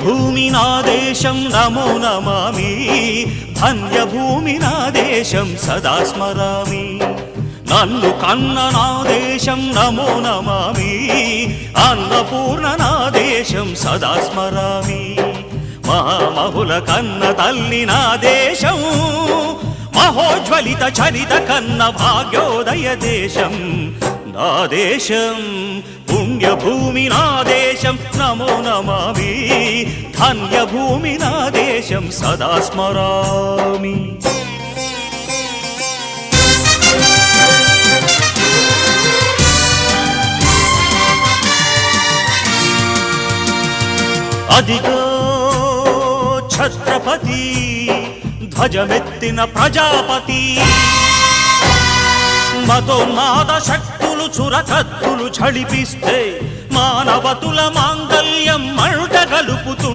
పుణ్యభూమి నా దేశం నమో నమామి ధన్యభూమి నా దేశం సదా స్మరామి నన్ను కన్న నా దేశం నమో నమామి అన్నపూర్ణ నా దేశం సదా స్మరామి మహామహుల కన్న తల్లి నా దేశం మహోజ్వలిత చరిత కన్న భాగ్యోదయ దేశం నా దేశం పుణ్యభూమి నా దేశం నమో నమామి ధన్యభూమి నా దేశం సదా స్మరామి అదిగో ఛత్రపతి ధ్వజమెత్తిన ప్రజాపతి మతోన్మాద శక్తులు చురకత్తులు ఝళిపిస్తే మానవతుల మాంగల్యం మంట గలుపుతూ